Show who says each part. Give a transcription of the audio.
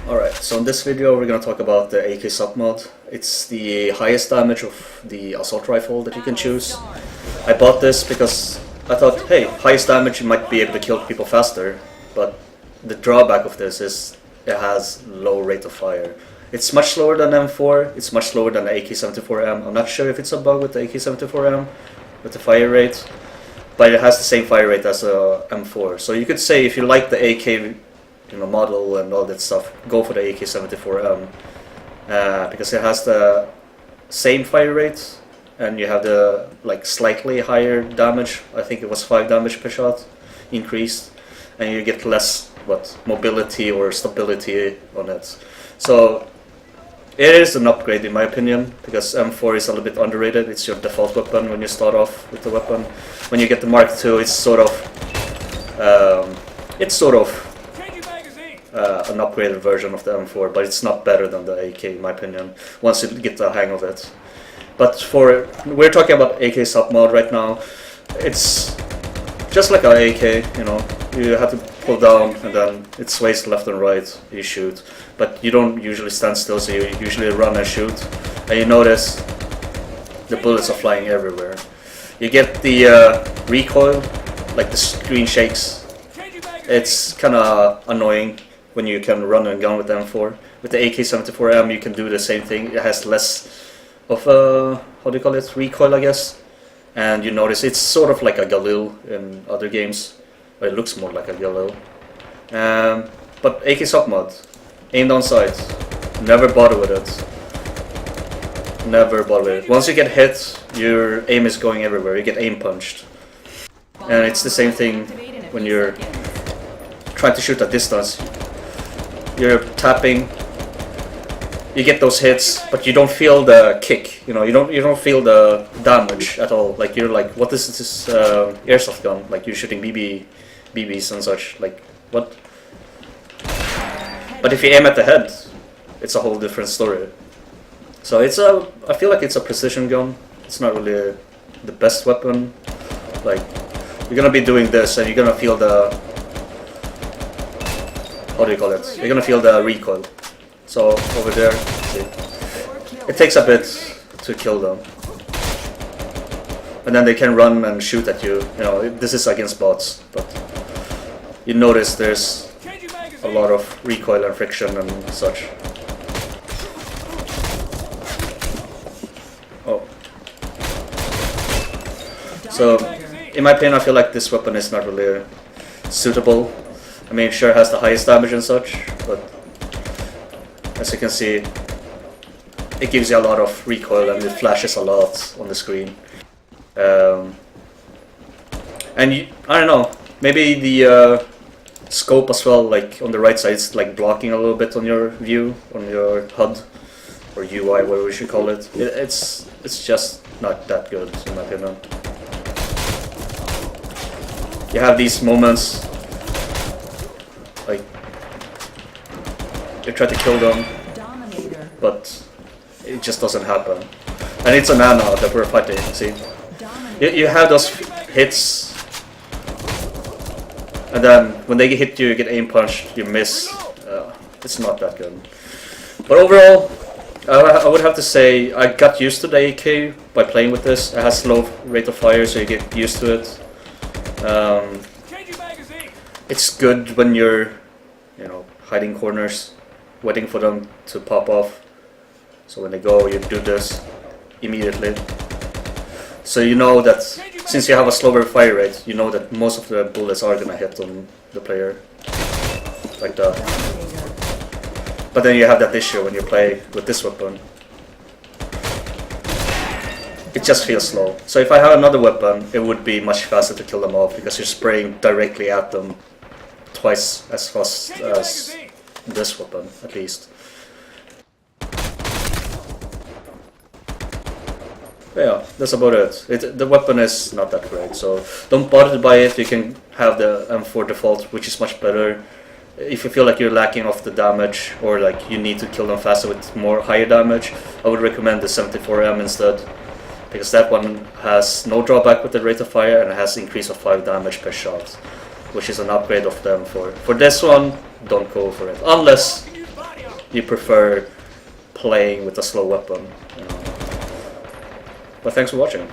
Speaker 1: Alright, so in this video we're going to talk about the AK SOPMOD. It's the highest damage of the assault rifle that you can choose. I bought this because I thought, hey, highest damage, you might be able to kill people faster, but the drawback of this is it has low rate of fire. It's much slower than M4, it's much slower than the AK-74M. I'm not sure if it's a bug with the AK-74M, with the fire rate, but it has the same fire rate as a M4. So you could say if you like the AK model and all that stuff, go for the AK-74M because it has the same fire rate and you have the slightly higher damage. I think it was 5 damage per shot increased, and you get less mobility or stability on it. So it is an upgrade in my opinion, because M4 is a little bit underrated. It's your default weapon when you start off with the weapon. When you get the Mark II, it's sort of an upgraded version of the M4, but it's not better than the AK in my opinion, once you get the hang of it. But we're talking about AK SOPMOD right now. It's just like an AK, you have to pull down and then it sways left and right, you shoot. But you don't usually stand still, so you usually run and shoot. And you notice the bullets are flying everywhere. You get the recoil, like the screen shakes. It's kind of annoying when you can run and gun with the M4. With the AK-74M you can do the same thing. It has less of a, recoil I guess. And you notice it's sort of like a Galil in other games. But it looks more like a Galil. But AK SOPMOD, aim down sight. Never bother with it. Never bother with it. Once you get hit, your aim is going everywhere. You get aim punched. And it's the same thing when you're trying to shoot at distance. You're tapping, you get those hits, but you don't feel the kick. You don't feel the damage at all. Like you're like, what is this airsoft gun? Like you're shooting BBs and such. Like what? But if you aim at the head, it's a whole different story. So I feel like it's a precision gun. It's not really the best weapon. Like you're gonna be doing this and you're gonna feel the, you're gonna feel the recoil. So over there, see, it takes a bit to kill them, and then they can run and shoot at you. This is against bots, but you notice there's a lot of recoil and friction and such. Oh, so in my opinion, I feel like this weapon is not really suitable. I mean, it sure has the highest damage and such, but as you can see, it gives you a lot of recoil and it flashes a lot on the screen. And I don't know, maybe the scope as well, like on the right side, it's like blocking a little bit on your view, on your HUD or UI, whatever we should call it. It's just not that good in my opinion. You have these moments. Like, you try to kill them, but it just doesn't happen. And it's a nano that we're fighting, see? You have those hits, and then when they hit you, you get aim punched, you miss. It's not that good. But overall, I would have to say I got used to the AK by playing with this. It has low rate of fire, so you get used to it. It's good when you're, hiding corners, waiting for them to pop off. So when they go, you do this immediately. So you know that since you have a slower fire rate, you know that most of the bullets are gonna hit on the player, like that. But then you have that issue when you play with this weapon. It just feels slow. So if I have another weapon, it would be much faster to kill them off, because you're spraying directly at them twice as fast as this weapon, at least. But yeah, that's about it. The weapon is not that great, so don't bother to buy it. You can have the M4 default, which is much better. If you feel like you're lacking off the damage, or like you need to kill them faster with higher damage, I would recommend the 74M instead, because that one has no drawback with the rate of fire and has increase of 5 damage per shot, which is an upgrade of them. For this one, don't go for it, unless you prefer playing with a slow weapon. You know. But thanks for watching.